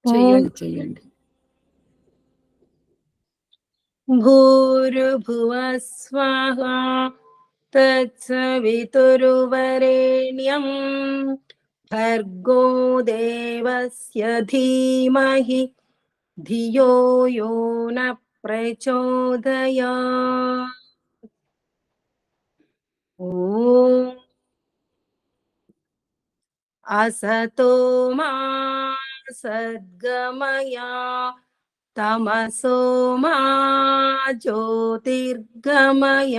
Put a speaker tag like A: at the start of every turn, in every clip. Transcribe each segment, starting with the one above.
A: ఓం
B: చెయ్యండి.
A: భూర్భువః స్వః తత్సవితుర్వరేణ్యం భర్గో దేవస్య ధీమహి ధియో యో న ప్రచోదయాత్. ఓం అసతో మా సద్గమయ తమసో మా జ్యోతిర్గమయ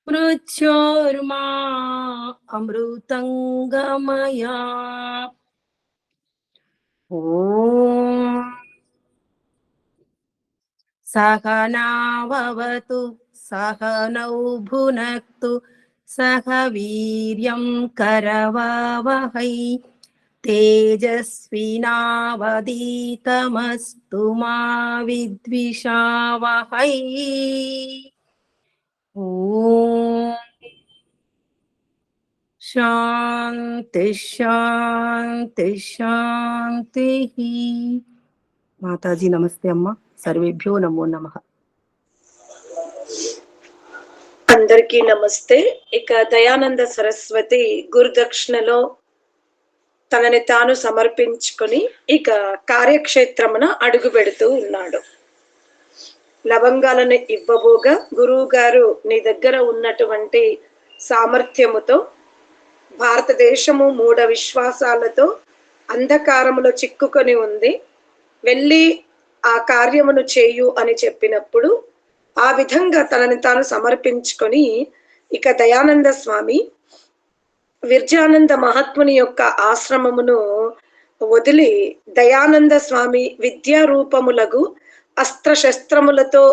A: మృత్యోర్మా అమృతంగమయ. ఓం సహనావతు సహనౌ భునక్తు సహ వీర్యం కరవావహై తేజస్వినావధీతమస్తు మా విద్విషావహై. ఓం శాంతి శాంతి శాంతి. మాతాజీ నమస్తే అమ్మ. సర్వేభ్యో నమో నమః.
C: అందరికీ నమస్తే. ఇక దయానంద సరస్వతి గురుదక్షిణలో తనని తాను సమర్పించుకొని ఇక కార్యక్షేత్రమున అడుగు పెడుతూ ఉన్నాడు. లవంగాలను ఇవ్వబోగా గురువు గారు నీ దగ్గర ఉన్నటువంటి సామర్థ్యముతో భారతదేశము మూఢ విశ్వాసాలతో అంధకారములో చిక్కుకొని ఉంది, వెళ్ళి ఆ కార్యమును చేయు అని చెప్పినప్పుడు ఆ విధంగా తనని తాను సమర్పించుకొని ఇక దయానంద స్వామి విర్జానంద మహాత్ముని యొక్క ఆశ్రమమును వదిలి దయానంద స్వామి విద్యారూపములగు అస్త్రశస్త్రములతో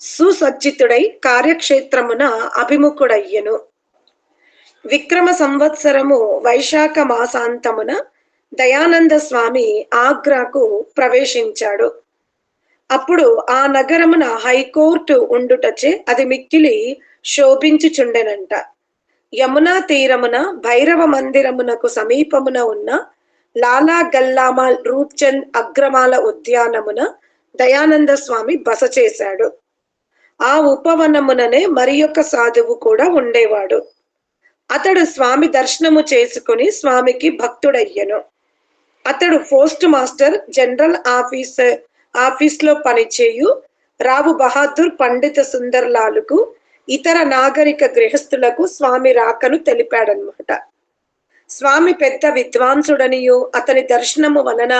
C: సుసజ్జితుడై కార్యక్షేత్రమున అభిముఖుడయ్యెను. విక్రమ సంవత్సరము వైశాఖ మాసాంతమున దయానంద స్వామి ఆగ్రాకు ప్రవేశించాడు. అప్పుడు ఆ నగరమున హైకోర్టు ఉండుటచే అది మిక్కిలి శోభించుచుండెనంట. యమునా తీరమున భైరవ మందిరమునకు సమీపమున ఉన్న లాలా గల్లామాల్ రూప్చంద్ అగ్రమాల ఉద్యానమున దయానంద స్వామి బస చేశాడు. ఆ ఉపవనముననే మరి యొక్క సాధువు కూడా ఉండేవాడు. అతడు స్వామి దర్శనము చేసుకుని స్వామికి భక్తుడయ్యను. అతడు పోస్ట్ మాస్టర్ జనరల్ ఆఫీస్లో పనిచేయు రావు బహాదూర్ పండిత సుందర్లాలుకు ఇతర నాగరిక గృహస్థులకు స్వామి రాకను తెలిపాడనమాట. స్వామి పెద్ద విద్వాంసుడనియు అతని దర్శనము వలన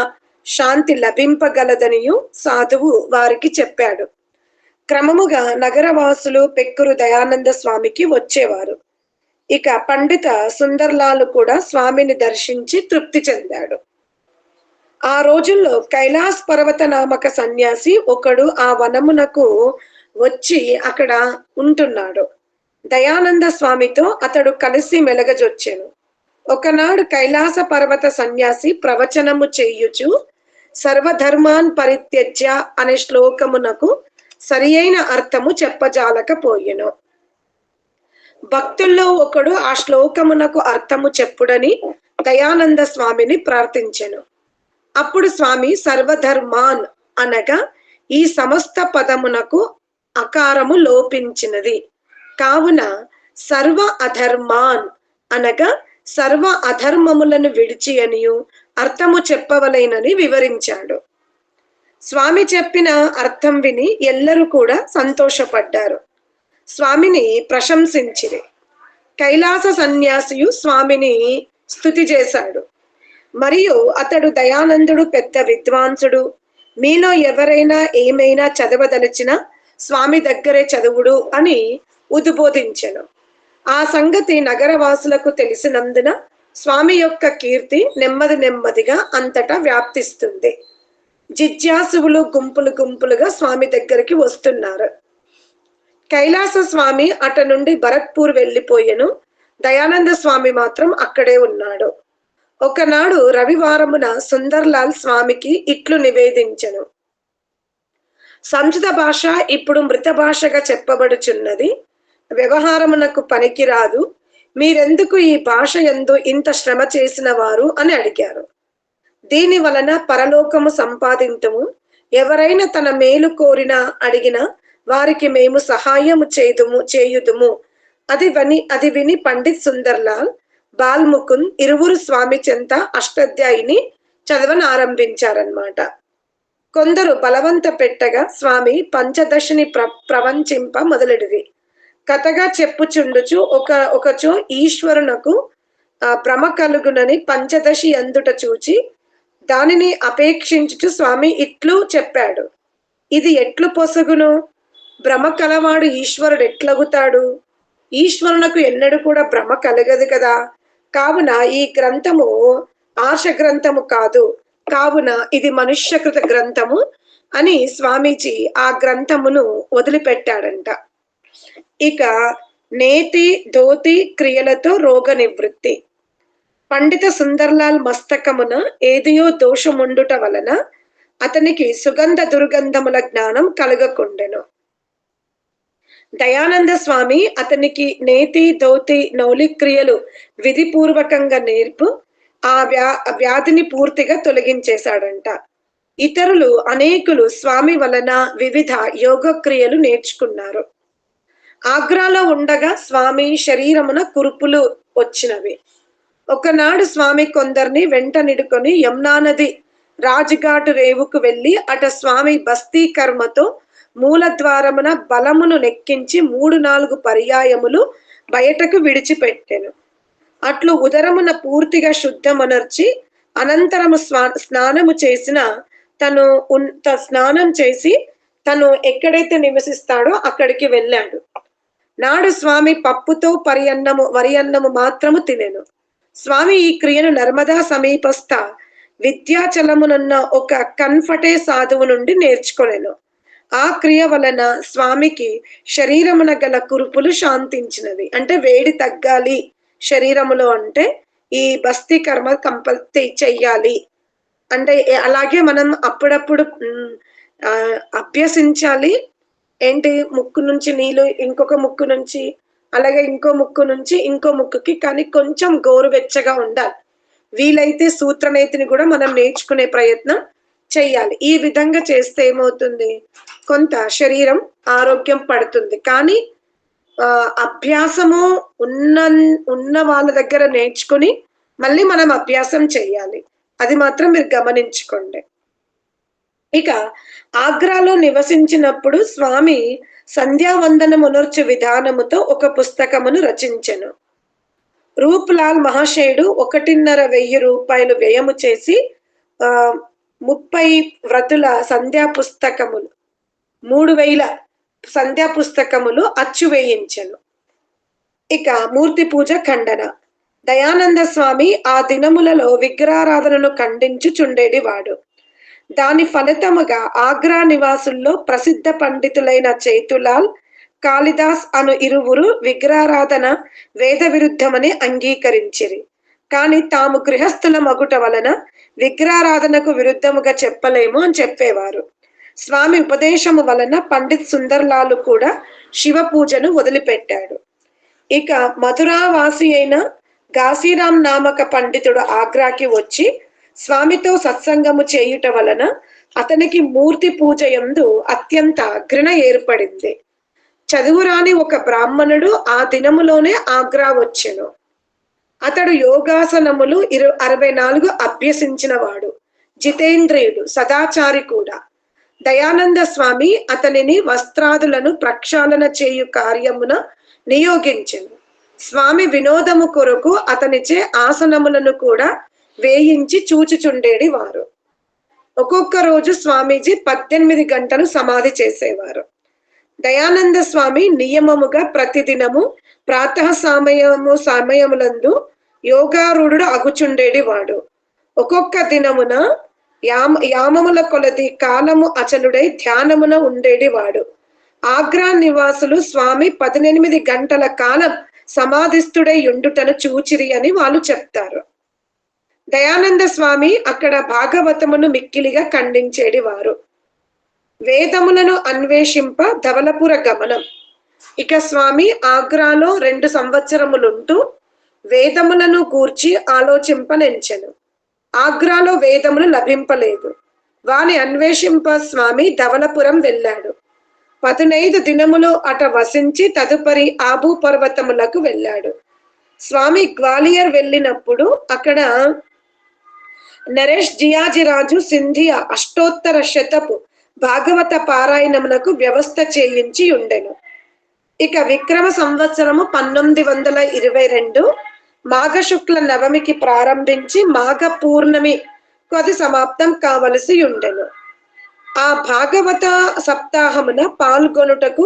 C: శాంతి లభింపగలదనియు సాధువు వారికి చెప్పాడు. క్రమముగా నగరవాసులు పెక్కురు దయానంద స్వామికి వచ్చేవారు. ఇక పండిత సుందర్లాలు కూడా స్వామిని దర్శించి తృప్తి చెందాడు. ఆ రోజుల్లో కైలాస్ పర్వత నామక సన్యాసి ఒకడు ఆ వనమునకు వచ్చి అక్కడ ఉంటున్నాడు. దయానంద స్వామితో అతడు కలిసి మెలగజొచ్చెను. ఒకనాడు కైలాస పర్వత సన్యాసి ప్రవచనము చేయుచు సర్వధర్మాన్ పరిత్యజ్య అనే శ్లోకమునకు సరి అయిన అర్థము చెప్పజాలకపోయెను. భక్తుల్లో ఒకడు ఆ శ్లోకమునకు అర్థము చెప్పుడని దయానంద స్వామిని ప్రార్థించెను. అప్పుడు స్వామి సర్వధర్మాన్ అనగా ఈ సమస్త పదమునకు అకారము లోపించినది కావున సర్వ అధర్మాన్ అనగా సర్వ అధర్మములను విడిచి అనియు అర్థము చెప్పవలెనని వివరించాడు. స్వామి చెప్పిన అర్థం విని ఎల్లరూ కూడా సంతోషపడ్డారు, స్వామిని ప్రశంసించిరి. కైలాస సన్యాసియు స్వామిని స్తుతి చేశాడు. మరియు అతడు దయానందుడు పెద్ద విద్వాంసుడు, మీలో ఎవరైనా ఏమైనా చదవదలిచిన స్వామి దగ్గరే చదువుడు అని ఉద్బోధించెను. ఆ సంగతి నగరవాసులకు తెలిసినందున స్వామి యొక్క కీర్తి నెమ్మది నెమ్మదిగా అంతటా వ్యాప్తిస్తుంది. జిజ్ఞాసువులు గుంపులు గుంపులుగా స్వామి దగ్గరికి వస్తున్నారు. కైలాస స్వామి అట నుండి భరత్పూర్ వెళ్ళిపోయెను. దయానంద స్వామి మాత్రం అక్కడే ఉన్నాడు. ఒకనాడు రవివారమున సుందర్లాల్ స్వామికి ఇట్లు నివేదించెను. సంస్కృత భాష ఇప్పుడు మృత భాషగా చెప్పబడుచున్నది, వ్యవహారమునకు పనికిరాదు. మీరెందుకు ఈ భాష యందు ఇంత శ్రమ చేసిన వారు అని అడిగారు. దీని వలన పరలోకము సంపాదింతుము. ఎవరైనా తన మేలు కోరిన అడిగిన వారికి మేము సహాయము చేయుదుము. అది విని పండిత్ సుందర్లాల్, బాల్ముకుంద్ ఇరువురు స్వామి చెంత అష్టాధ్యాయిని చదవనారంభించారన్నమాట. కొందరు బలవంత పెట్టగా స్వామి పంచదశిని ప్రవంచింప మొదలెడిరి. కథగా చెప్పుచుండుచు ఒకచో ఈశ్వరునకు భ్రమ కలుగునని పంచదశి అందుట చూచి దానిని అపేక్షించుచు స్వామి ఇట్లు చెప్పాడు. ఇది ఎట్లు పొసగును? భ్రమ కలవాడు ఈశ్వరుడు ఎట్లగుతాడు? ఈశ్వరునకు ఎన్నడూ కూడా భ్రమ కలగదు కదా. కావున ఈ గ్రంథము ఆర్ష గ్రంథము కాదు, కావున ఇది మనుష్యకృత గ్రంథము అని స్వామీజీ ఆ గ్రంథమును వదిలిపెట్టాడంట. ఇక నేతి ధోతి క్రియలతో రోగ నివృత్తి. పండిత సుందర్లాల్ మస్తకమున ఏదియో దోషముండుట వలన అతనికి సుగంధ దుర్గంధముల జ్ఞానం కలగకుండెను. దయానంద స్వామి అతనికి నేతి ధోతి నౌలి క్రియలు విధిపూర్వకంగా నేర్పు ఆ వ్యాధిని పూర్తిగా తొలగించేశాడంట. ఇతరులు అనేకులు స్వామి వలన వివిధ యోగ క్రియలు నేర్చుకున్నారు. ఆగ్రాలో ఉండగా స్వామి శరీరమున కురుపులు వచ్చినవి. ఒకనాడు స్వామి కొందరిని వెంట నిడుకొని యమునా నది రాజ్ఘాటు రేవుకు వెళ్లి అట స్వామి బస్తీ కర్మతో మూలద్వారమున బలమును నెక్కించి 3-4 పర్యాయములు బయటకు విడిచిపెట్టెను. అట్లు ఉదరమున పూర్తిగా శుద్ధమనర్చి అనంతరము స్నానం చేసి తను ఎక్కడైతే నివసిస్తాడో అక్కడికి వెళ్ళాడు. నాడు స్వామి పప్పుతో వరి అన్నము మాత్రము తినెను. స్వామి ఈ క్రియను నర్మదా సమీపస్థ విద్యాచలమునున్న ఒక కన్ఫటే సాధువు నుండి నేర్చుకొనెను. ఆ క్రియ వలన స్వామికి శరీరమున గల కురుపులు శాంతించినవి. అంటే వేడి తగ్గాలి శరీరములో అంటే ఈ బస్తీ కర్మ కంపల్సరీ చెయ్యాలి. అంటే అలాగే మనం అప్పుడప్పుడు అభ్యసించాలి. ఏంటి, ముక్కు నుంచి నీళ్ళు ఇంకొక ముక్కు నుంచి, అలాగే ఇంకో ముక్కు నుంచి ఇంకో ముక్కుకి, కానీ కొంచెం గోరువెచ్చగా ఉండాలి. వీలైతే సూత్రనేతిని కూడా మనం నేర్చుకునే ప్రయత్నం చెయ్యాలి. ఈ విధంగా చేస్తే ఏమవుతుంది, కొంత శరీరం ఆరోగ్యం పడుతుంది. కానీ అభ్యాసము ఉన్న వాళ్ళ దగ్గర నేర్చుకుని మళ్ళీ మనం అభ్యాసం చెయ్యాలి. అది మాత్రం మీరు గమనించుకోండి. ఇక ఆగ్రాలో నివసించినప్పుడు స్వామి సంధ్యావందనమునర్చు విధానముతో ఒక పుస్తకమును రచించెను. రూప్లాల్ మహాశయుడు 1,500 రూపాయలు వ్యయము చేసి 30 వ్రతుల సంధ్యా పుస్తకములు 3,000 సంధ్యా పుస్తకములు అచ్చు వేయించెను. ఇక మూర్తి పూజ ఖండన. దయానంద స్వామి ఆ దినములలో విగ్రహారాధనను ఖండించుచుండేడివాడు. దాని ఫలితముగా ఆగ్రా నివాసుల్లో ప్రసిద్ధ పండితులైన చైతులాల్, కాళిదాస్ అను ఇరువురు విగ్రహారాధన వేద విరుద్ధమని అంగీకరించిరి. కాని తాము గృహస్థుల మగుట వలన విగ్రహారాధనకు విరుద్ధముగా చెప్పలేము అని చెప్పేవారు. స్వామి ఉపదేశము వలన పండిత్ సుందర్లాల్ కూడా శివ పూజను వదిలిపెట్టాడు. ఇక మధురావాసి అయిన గాశీరాం నామక పండితుడు ఆగ్రాకి వచ్చి స్వామితో సత్సంగము చేయుట వలన అతనికి మూర్తి పూజ యందు అత్యంత ఘృణ ఏర్పడింది. చదువురాని ఒక బ్రాహ్మణుడు ఆ దినములోనే ఆగ్రా వచ్చెను. అతడు యోగాసనములు 64 అభ్యసించిన వాడు, జితేంద్రియుడు, సదాచారి కూడా. దయానంద స్వామి అతనిని వస్త్రాదులను ప్రక్షాళన చేయు కార్యమున నియోగించెను. స్వామి వినోదము కొరకు అతనిచే ఆసనములను కూడా వేయించి చూచుచుండేడి వారు. ఒక్కొక్క రోజు స్వామీజీ 18 గంటలు సమాధి చేసేవారు. దయానంద స్వామి నియమముగా ప్రతిదినము ప్రాతః సమయములందు యోగారూఢుడు అగుచుండేడి వాడు. ఒక్కొక్క దినమున యామముల కొలది కాలము అచలుడై ధ్యానమున ఉండేడి వాడు. ఆగ్రా నివాసులు స్వామి 18 గంటల కాలం సమాధిస్థుడై ఉండుటను చూచిరి అని వాళ్ళు చెప్తారు. దయానంద స్వామి అక్కడ భాగవతమును మిక్కిలిగా ఖండించేడి వారు. వేదములను అన్వేషింప ధవలపుర గమనం. ఇక స్వామి ఆగ్రాలో 2 సంవత్సరములుంటూ వేదములను గూర్చి ఆలోచింపనెంచెను. ఆగ్రాలో వేదములు లభింపలేదు. వాని అన్వేషింప స్వామి ధవలపురం వెళ్ళాడు. 15 దినములు అట వసించి తదుపరి ఆబూ పర్వతములకు వెళ్ళాడు. స్వామి గ్వాలియర్ వెళ్ళినప్పుడు అక్కడ నరేష్ జియాజిరాజు సింధియా అష్టోత్తర శతపు భాగవత పారాయణమునకు వ్యవస్థ చేయించి ఉండెను. ఇక విక్రమ సంవత్సరము 1922 మాఘ శుక్ల నవమికి ప్రారంభించి మాఘ పూర్ణమి కొద్ది సమాప్తం కావలసి ఉండెను. ఆ భాగవత సప్తాహమున పాల్గొనుటకు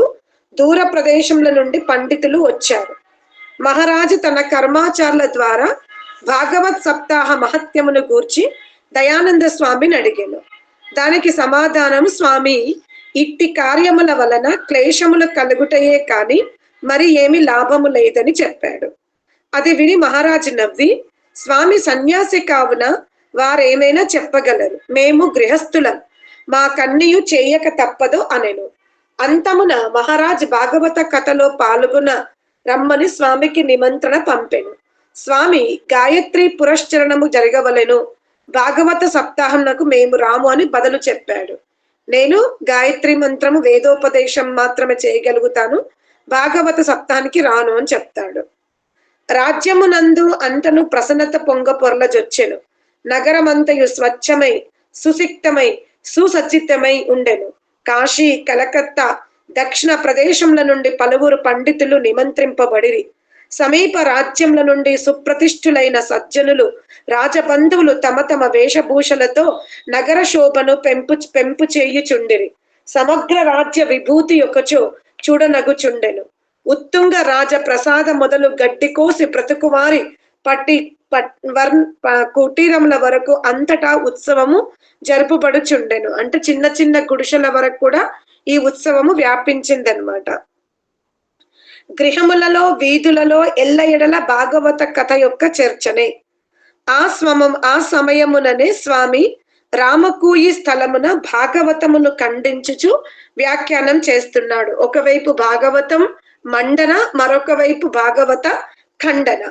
C: దూర ప్రదేశముల నుండి పండితులు వచ్చారు. మహారాజు తన కర్మాచార్ల ద్వారా భాగవత్ సప్తాహ మహత్యమును గూర్చి దయానంద స్వామిని అడిగాను. దానికి సమాధానం, స్వామి, ఇట్టి కార్యముల వలన క్లేశములు కలుగుటయే కాని మరి ఏమి లాభము లేదని చెప్పాడు. అది విని మహారాజు నవ్వి, స్వామి సన్యాసి కావున వారేమైనా చెప్పగలరు, మేము గృహస్థులం, మా కన్నియు చేయక తప్పదు అనెను. అంతమున మహారాజ్ భాగవత కథలో పాల్గొన రమ్మని స్వామికి నిమంత్రణ పంపెను. స్వామి, గాయత్రి పురస్చరణము జరగవలెను, భాగవత సప్తాహంనకు మేము రాము అని బదులు చెప్పాడు. నేను గాయత్రి మంత్రము వేదోపదేశం మాత్రమే చేయగలుగుతాను, భాగవత సప్తాహానికి రాను అని చెప్తాడు. రాజ్యమునందు అంతను ప్రసన్నత పొంగ పొరలజొచ్చెను. నగరమంతయు స్వచ్ఛమై సుసిక్తమై సుసజ్జితమై ఉండెను. కాశీ, కలకత్తా, దక్షిణ ప్రదేశముల నుండి పలువురు పండితులు నిమంత్రింపబడిరి. సమీప రాజ్యముల నుండి సుప్రతిష్ఠులైన సజ్జనులు, రాజబంధువులు తమ తమ వేషభూషలతో నగర శోభను పెంపు చేయుచుండిరి. సమగ్ర రాజ్య విభూతి ఒకచో చూడనగుచుండెను. ఉత్తుంగ రాజ ప్రసాద మొదలు గడ్డి కోసి బ్రతుకువారి కుటీరముల వరకు అంతటా ఉత్సవము జరుపుబడుచుండెను. అంటే చిన్న చిన్న గుడిసెల వరకు కూడా ఈ ఉత్సవము వ్యాపించిందనమాట. గృహములలో, వీధులలో ఎల్ల ఎడల భాగవత కథ యొక్క చర్చనే. ఆ సమయముననే స్వామి రామకూయి స్థలమున భాగవతమును ఖండించుచు వ్యాఖ్యానం చేస్తున్నాడు. ఒకవైపు భాగవతం మండన, మరొక వైపు భాగవత ఖండన.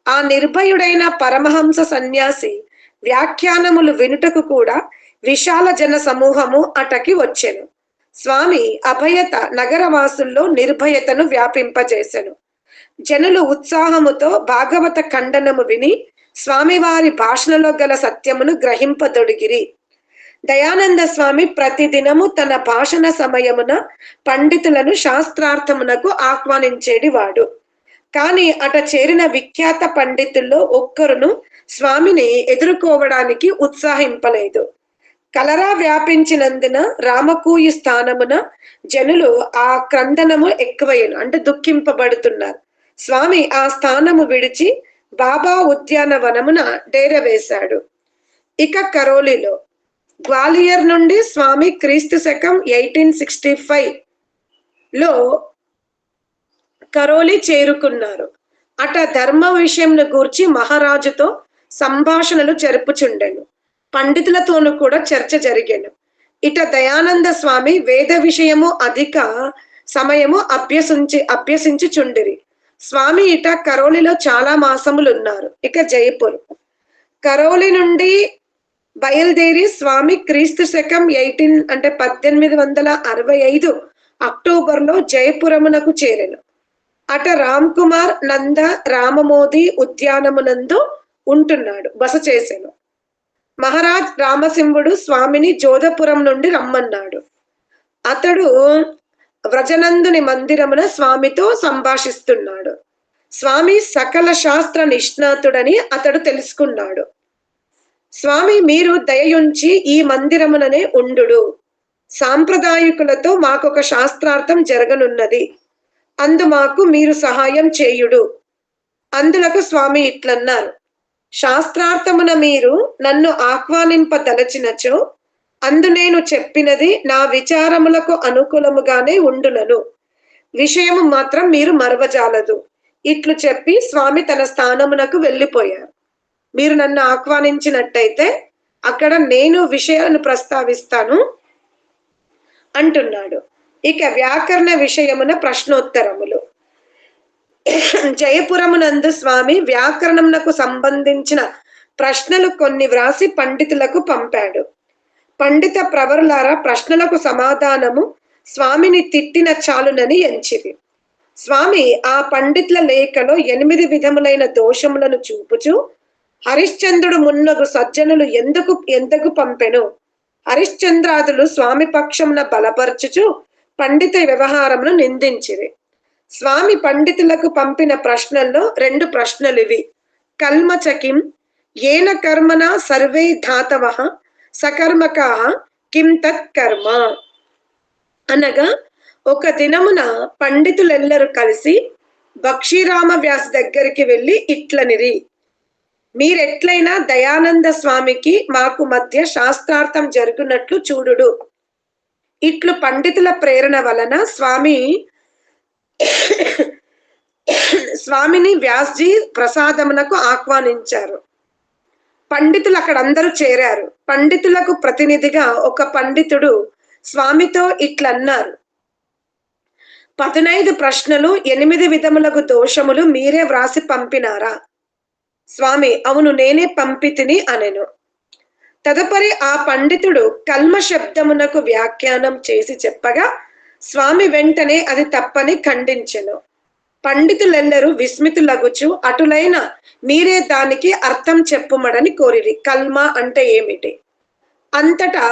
C: ఆ నిర్భయుడైన పరమహంస సన్యాసి వ్యాఖ్యానములు వినుటకు కూడా విశాల జన సమూహము అటకి వచ్చెను. స్వామి అభయత నగరవాసుల్లో నిర్భయతను వ్యాపింపజేసెను. జనులు ఉత్సాహముతో భాగవత ఖండనము విని స్వామివారి భాషణలో గల సత్యమును గ్రహింపదొడిగిరి. దయానంద స్వామి ప్రతిదినము తన భాషణ సమయమున పండితులను శాస్త్రార్థమునకు ఆహ్వానించేడివాడు. కాని అట చేరిన విఖ్యాత పండితుల్లో ఒక్కరును స్వామిని ఎదుర్కోవడానికి ఉత్సాహింపలేదు. కలరా వ్యాపించినందున రామకూయి స్థానమున జనులు ఆ క్రందనము ఎక్కువయ్యను, అంటే దుఃఖింపబడుతున్నారు. స్వామి ఆ స్థానము విడిచి బాబా ఉద్యానవనమున డేరవేశాడు. ఇక కరోలిలో గ్వాలియర్ నుండి స్వామి క్రీస్తు శకం 1865 లో కరోలి చేరుకున్నారు. అట ధర్మ విషయంను గూర్చి మహారాజుతో సంభాషణలు జరుపుచుండెను. పండితులతోనూ కూడా చర్చ జరిగెను. ఇట దయానంద స్వామి వేద విషయము అధిక సమయము అభ్యసించుచుండిరి. స్వామి ఇట కరోలిలో చాలా మాసములు ఉన్నారు. ఇక జైపూర్ కరోలి నుండి బయలుదేరి స్వామి క్రీస్తు శకం 1865 అక్టోబర్లో జయపురమునకు చేరెను. అట రామ్ కుమార్ నంద రామమోది ఉద్యానమునందు ఉంటున్నాడు, బస చేసెను. మహారాజ్ రామసింహుడు స్వామిని జోధపురం నుండి రమ్మన్నాడు. అతడు వ్రజనందుని మందిరమున స్వామితో సంభాషిస్తున్నాడు. స్వామి సకల శాస్త్ర నిష్ణాతుడని అతడు తెలుసుకున్నాడు. స్వామి, మీరు దయయుంచి ఈ మందిరముననే ఉండు. సాంప్రదాయకులతో మాకొక శాస్త్రార్థం జరగనున్నది, అందు మాకు మీరు సహాయం చేయుడు. అందులకు స్వామి ఇట్లన్నారు, శాస్త్రార్థమున మీరు నన్ను ఆహ్వానింపదలచినచో అందు నేను చెప్పినది నా విచారములకు అనుకూలముగానే ఉండునను. విషయము మాత్రం మీరు మరవజాలదు. ఇట్లు చెప్పి స్వామి తన స్థానమునకు వెళ్ళిపోయారు. మీరు నన్ను ఆహ్వానించినట్టయితే అక్కడ నేను విషయాలను ప్రస్తావిస్తాను అంటున్నాడు. ఇక వ్యాకరణ విషయమున ప్రశ్నోత్తరములు. జయపురమునందు స్వామి వ్యాకరణమునకు సంబంధించిన ప్రశ్నలు కొన్ని వ్రాసి పండితులకు పంపాడు. పండిత ప్రవరులారా ప్రశ్నలకు సమాధానము స్వామిని తిట్టిన చాలునని ఎంచిరి. స్వామి ఆ పండితుల లేఖలో 8 విధములైన దోషములను చూపుచు హరిశ్చంద్రుడు మున్నగు సజ్జనులు ఎందుకు పంపెను, హరిశ్చంద్రాదులు స్వామి పక్షమున బలపరచుచు పండిత వ్యవహారమును నిందించిరి. స్వామి పండితులకు పంపిన ప్రశ్నల్లో 2 ప్రశ్నలు ఇవి. కల్మచకిం ఏన కర్మణ సర్వే ధాతవః సకర్మకాః కిం తత్ కర్మ అనగా, ఒక దినమున పండితులెల్లరూ కలిసి బక్షీరామ వ్యాస దగ్గరికి వెళ్ళి ఇట్లనిరి, మీరెట్లయినా దయానంద స్వామికి మాకు మధ్య శాస్త్రార్థం జరుగునట్లు చూడుడు. ఇట్లు పండితుల ప్రేరణ వలన స్వామిని వ్యాస్జీ ప్రసాదమునకు ఆహ్వానించారు. పండితులు అక్కడ అందరూ చేరారు. పండితులకు ప్రతినిధిగా ఒక పండితుడు స్వామితో ఇట్లన్నారు, 15 ప్రశ్నలు 8 విధములకు దోషములు మీరే వ్రాసి పంపినారా? స్వామి అవును, నేనే పంపితిని అనెను. తదుపరి ఆ పండితుడు కల్మ శబ్దమునకు వ్యాఖ్యానం చేసి చెప్పగా స్వామి వెంటనే అది తప్పని ఖండించెను. పండితులెల్లరూ విస్మితులగుచు అటులైన మీరే దానికి అర్థం చెప్పుమడని కోరిరి. కల్మ అంటే ఏమిటి? అంతటా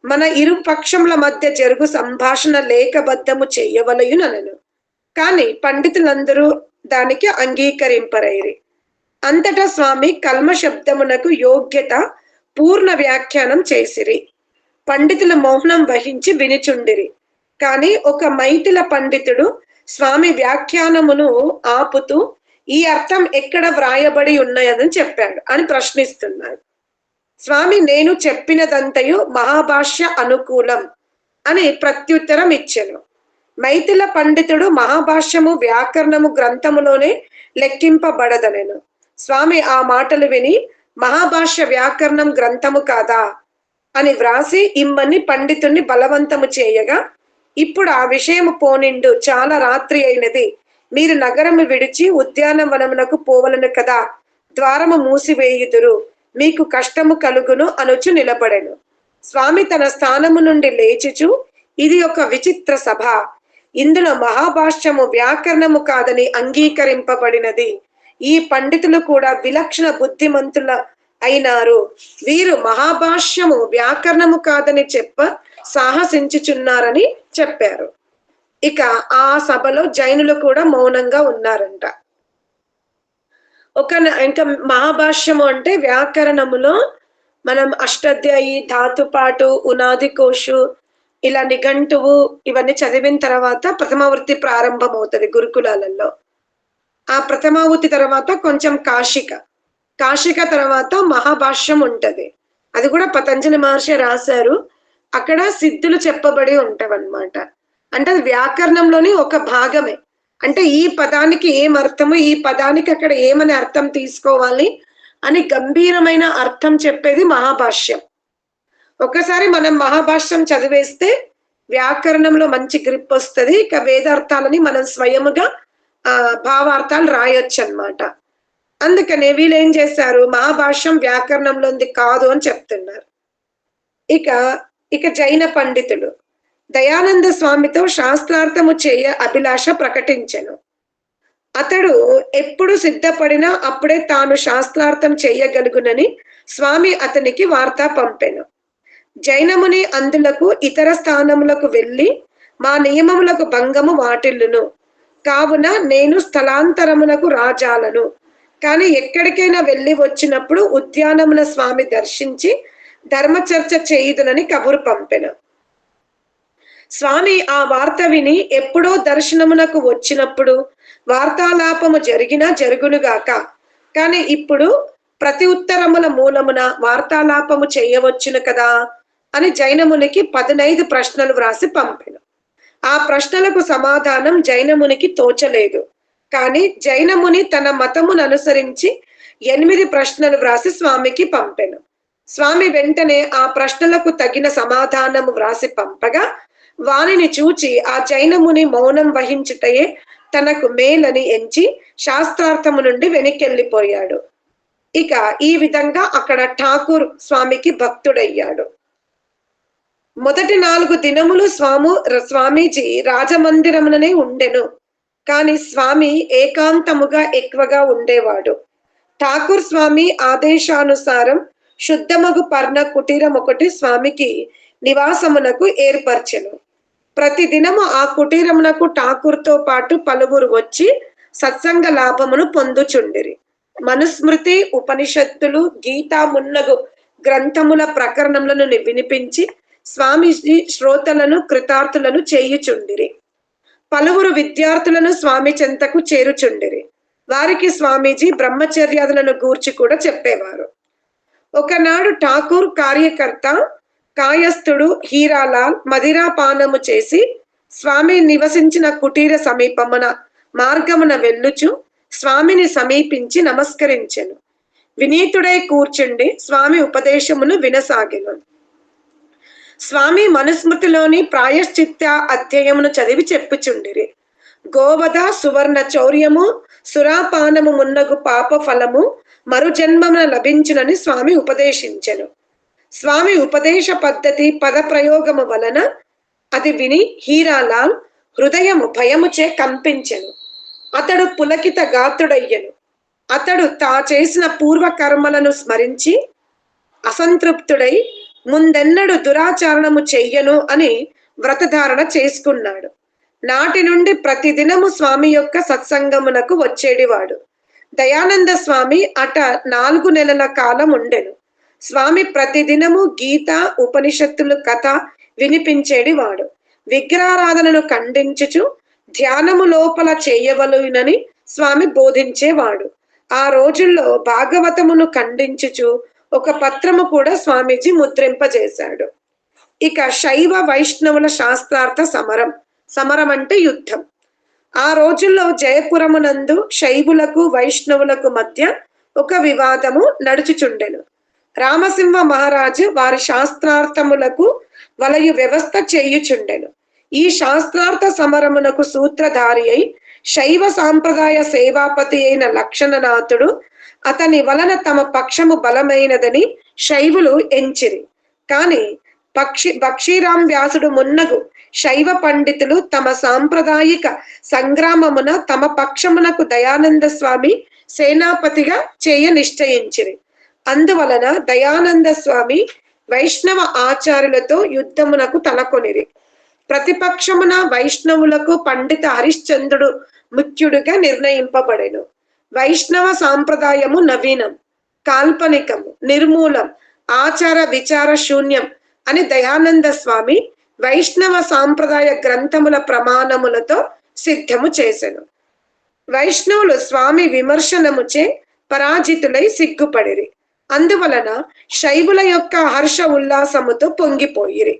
C: మన ఇరు పక్షముల మధ్య జరుగు సంభాషణ లేఖబద్ధము చెయ్యవలయునను. కాని పండితులందరూ దానికి అంగీకరింపరైరి. అంతటా స్వామి కల్మ శబ్దమునకు యోగ్యత పూర్ణ వ్యాఖ్యానం చేసిరి. పండితుల మౌనం వహించి వినిచుండిరి. కాని ఒక మైథిల పండితుడు స్వామి వ్యాఖ్యానమును ఆపుతూ ఈ అర్థం ఎక్కడ వ్రాయబడి ఉన్నాయని చెప్పాడు అని ప్రశ్నిస్తున్నాడు. స్వామి నేను చెప్పినదంతయు మహాభాష్య అనుకూలం అని ప్రత్యుత్తరం ఇచ్చెను. మైథిల పండితుడు మహాభాష్యము వ్యాకరణము గ్రంథములోనే లెక్కింపబడదనెను. స్వామి ఆ మాటలు విని మహాభాష్య వ్యాకరణం గ్రంథము కాదా అని వ్రాసి ఇమ్మని పండితుణ్ణి బలవంతము చేయగా, ఇప్పుడు ఆ విషయము పోనిండు, చాలా రాత్రి అయినది, మీరు నగరము విడిచి ఉద్యానవనమునకు పోవలను కదా, ద్వారము మూసివేయుదురు, మీకు కష్టము కలుగును అనుచు నిలబడెను. స్వామి తన స్థానము నుండి లేచుచు, ఇది ఒక విచిత్ర సభ, ఇందులో మహాభాష్యము వ్యాకరణము కాదని అంగీకరింపబడినది. ఈ పండితులు కూడా విలక్షణ బుద్ధిమంతుల అయినారు. వీరు మహాభాష్యము వ్యాకరణము కాదని సాహసించుచున్నారని చెప్పారు. ఇక ఆ సభలో జైనులు కూడా మౌనంగా ఉన్నారంట. ఇంకా మహాభాష్యము అంటే వ్యాకరణములో మనం అష్టాధ్యాయి, ధాతుపాటు, ఉనాది కోశు, ఇలా నిఘంటువు ఇవన్నీ చదివిన తర్వాత ప్రథమావృత్తి ప్రారంభం అవుతుంది గురుకులాలలో. ఆ ప్రథమావృత్తి తర్వాత కొంచెం కాశిక తర్వాత మహాభాష్యం ఉంటది. అది కూడా పతంజలి మహర్షి రాశారు. అక్కడ సిద్ధులు చెప్పబడి ఉంటావన్నమాట. అంటే అది వ్యాకరణంలోని ఒక భాగమే. అంటే ఈ పదానికి ఏం అర్థము, ఈ పదానికి అక్కడ ఏమని అర్థం తీసుకోవాలి అని గంభీరమైన అర్థం చెప్పేది మహాభాష్యం. ఒకసారి మనం మహాభాష్యం చదివేస్తే వ్యాకరణంలో మంచి గ్రిప్ వస్తుంది. ఇక వేదార్థాలని మనం స్వయముగా భావార్థాలు రాయొచ్చు అన్నమాట. అందుకనే వీళ్ళు ఏం చేశారు, మహాభాష్యం వ్యాకరణంలోది కాదు అని చెప్తున్నారు. ఇక జైన పండితుడు దయానంద స్వామితో శాస్త్రార్థము చేయ అభిలాష ప్రకటించెను. అతడు ఎప్పుడు సిద్ధపడినా అప్పుడే తాను శాస్త్రార్థం చేయగలుగునని స్వామి అతనికి వార్త పంపెను. జైనముని అందులకు ఇతర స్థానములకు వెళ్ళి మా నియమములకు భంగము వాటిల్లును, కావున నేను స్థలాంతరమునకు రాజాలను, కానీ ఎక్కడికైనా వెళ్ళి వచ్చినప్పుడు ఉద్యానమున స్వామి దర్శించి ధర్మచర్చ చేయుదునని కబురు పంపెను. స్వామి ఆ వార్త విని ఎప్పుడో దర్శనమునకు వచ్చినప్పుడు వార్తాలాపము జరిగినా జరుగునుగాక, కానీ ఇప్పుడు ప్రతి ఉత్తరముల మూలమున వార్తాలాపము చేయవచ్చును కదా అని జైనమునికి 15 ప్రశ్నలు వ్రాసి పంపెను. ఆ ప్రశ్నలకు సమాధానం జైనమునికి తోచలేదు. కానీ జైనముని తన మతమును అనుసరించి 8 ప్రశ్నలు వ్రాసి స్వామికి పంపెను. స్వామి వెంటనే ఆ ప్రశ్నలకు తగిన సమాధానము వ్రాసి పంపగా వానిని చూచి ఆ జైనముని మౌనం వహించుటయే తనకు మేలని ఎంచి శాస్త్రార్థము నుండి వెనకెళ్ళిపోయాడు. ఇక ఈ విధంగా అక్కడ ఠాకూర్ స్వామికి భక్తుడయ్యాడు. మొదటి 4 దినములు స్వామీజీ రాజమందిరముననే ఉండెను. కాని స్వామి ఏకాంతముగా ఎక్కువగా ఉండేవాడు. ఠాకూర్ స్వామి ఆదేశానుసారం శుద్ధమగు పర్ణ కుటీరం ఒకటి స్వామికి నివాసమునకు ఏర్పరచెను. ప్రతి దినము ఆ కుటీరమునకు ఠాకూర్తో పాటు పలువురు వచ్చి సత్సంగ లాభమును పొందుచుండిరి. మనుస్మృతి, ఉపనిషత్తులు, గీతా మున్నగు గ్రంథముల ప్రకరణములను వినిపించి స్వామీజీ శ్రోతలను కృతార్థులను చేయుచుండిరి. పలువురు విద్యార్థులను స్వామి చెంతకు చేరుచుండిరి. వారికి స్వామీజీ బ్రహ్మచర్యాదులను గూర్చి కూడా చెప్పేవారు. ఒకనాడు ఠాకూర్ కార్యకర్త కాయస్థుడు హీరాలాల్ మదిరాపానము చేసి స్వామి నివసించిన కుటీర సమీపమున మార్గమున వెళ్ళుచు స్వామిని సమీపించి నమస్కరించెను. వినీతుడై కూర్చుండి స్వామి ఉపదేశమును వినసాగెను. స్వామి మనుస్మృతిలోని ప్రాయశ్చిత్త అధ్యాయమును చదివి చెప్పుచుండిరి. గోవధ, సువర్ణ చౌర్యము, సురాపానము మున్నగు పాప ఫలము మరుజన్మమున లభించునని స్వామి ఉపదేశించెను. స్వామి ఉపదేశ పద్ధతి పద ప్రయోగము వలన అది విని హీరాలాల్ హృదయము భయముచే కంపించెను. అతడు పులకిత గాత్రుడయ్యను. అతడు తా చేసిన పూర్వ కర్మలను స్మరించి అసంతృప్తుడై ముందెన్నడు దురాచరణము చెయ్యను అని వ్రతధారణ చేసుకున్నాడు. నాటి నుండి ప్రతిదినము స్వామి యొక్క సత్సంగమునకు వచ్చేడివాడు. దయానంద స్వామి అట 4 నెలల కాలం ఉండెను. స్వామి ప్రతిదినము గీత, ఉపనిషత్తులు కథ వినిపించేడివాడు. విగ్రహారాధనను ఖండించుచు ధ్యానము లోపల చేయవలెనని స్వామి బోధించేవాడు. ఆ రోజుల్లో భాగవతమును ఖండించుచు ఒక పత్రము కూడా స్వామీజీ ముద్రింపజేశాడు. ఇక శైవ వైష్ణవుల శాస్త్రార్థ సమరం అంటే యుద్ధం. ఆ రోజుల్లో జయపురమునందు శైవులకు వైష్ణవులకు మధ్య ఒక వివాదము నడుచుచుండెను. రామసింహ మహారాజు వారి శాస్త్రార్థములకు వలయు వ్యవస్థ చేయుచుండెను. ఈ శాస్త్రార్థ సమరమునకు సూత్రధారి అయి శైవ సాంప్రదాయ సేవాపతి అయిన లక్షణనాథుడు అతని వలన తమ పక్షము బలమైనదని శైవులు ఎంచిరి. కాని బక్షీరాం వ్యాసుడు మున్నగు శైవ పండితులు తమ సాంప్రదాయిక సంగ్రామమున తమ పక్షమునకు దయానంద స్వామి సేనాపతిగా చేయ నిశ్చయించిరి. అందువలన దయానంద స్వామి వైష్ణవ ఆచార్యులతో యుద్ధమునకు తలకొనిరి. ప్రతిపక్షమున వైష్ణవులకు పండిత హరిశ్చంద్రుడు ముఖ్యుడిగా నిర్ణయింపబడెను. వైష్ణవ సాంప్రదాయము నవీనం, కాల్పనికము, నిర్మూలం, ఆచార విచార శూన్యం అని దయానంద స్వామి వైష్ణవ సాంప్రదాయ గ్రంథముల ప్రమాణములతో సిద్ధము చేసెను. వైష్ణవులు స్వామి విమర్శనముచే పరాజితులై సిగ్గుపడిరి. అందువలన శైవుల యొక్క హర్ష ఉల్లాసముతో పొంగిపోయిరి.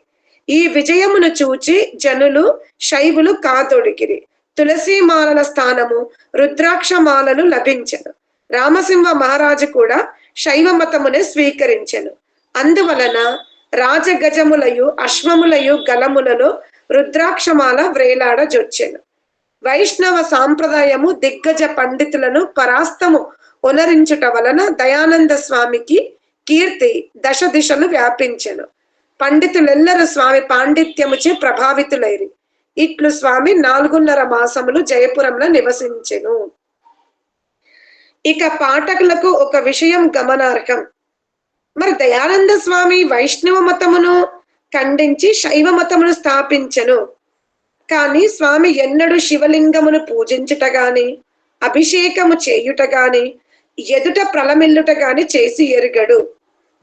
C: ఈ విజయమును చూచి జనులు శైవులు కాదొడిగిరి. తులసీమాలల స్థానము రుద్రాక్షమాలలు లభించెను. రామసింహ మహారాజు కూడా శైవ మతమునే స్వీకరించెను. అందువలన రాజగజములయు అశ్వములయు గలములలో రుద్రాక్షమాల వ్రేలాడజొచ్చెను. వైష్ణవ సాంప్రదాయము దిగ్గజ పండితులను పరాస్తము ఒనరించుట వలన దయానంద స్వామికి కీర్తి దశ దిశలు వ్యాపించెను. పండితులెల్లరూ స్వామి పాండిత్యముచే ప్రభావితులైరి. ఇట్లు స్వామి 4.5 మాసములు జయపురంలో నివసించెను. ఇక పాఠకులకు ఒక విషయం గమనార్హం. మరి దయానంద స్వామి వైష్ణవ మతమును ఖండించి శైవ మతమును స్థాపించెను. కానీ స్వామి ఎన్నడూ శివలింగమును పూజించుట గాని, అభిషేకము చేయుట గాని, ఎదుట ప్రలమిల్లుట గాని చేసి ఎరుగడు.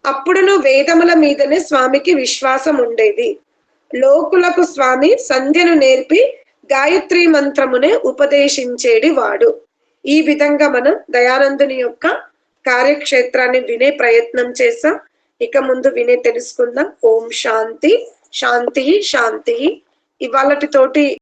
C: అప్పుడును వేదముల మీదనే స్వామికి విశ్వాసం ఉండేది. లోకులకు స్వామి సంధ్యను నేర్పి గాయత్రి మంత్రమునే ఉపదేశించేడి వాడు. ఈ విధంగా మనం దయానందుని యొక్క కార్యక్షేత్రాన్ని వినే ప్రయత్నం చేసాం. ఇక ముందు వినే తెలుసుకుందాం. ఓం శాంతి శాంతి శాంతి. ఇవాళటి తోటి